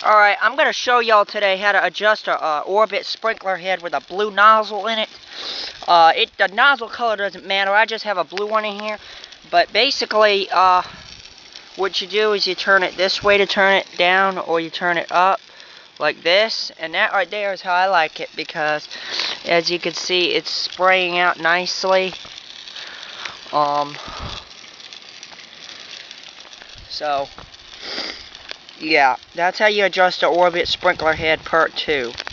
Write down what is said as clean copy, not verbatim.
Alright, I'm going to show y'all today how to adjust a orbit sprinkler head with a blue nozzle in it. The nozzle color doesn't matter, I just have a blue one in here. But basically, what you do is you turn it this way to turn it down, or you turn it up like this. And that right there is how I like it, because as you can see, it's spraying out nicely. So yeah, that's how you adjust the orbit sprinkler head part 2.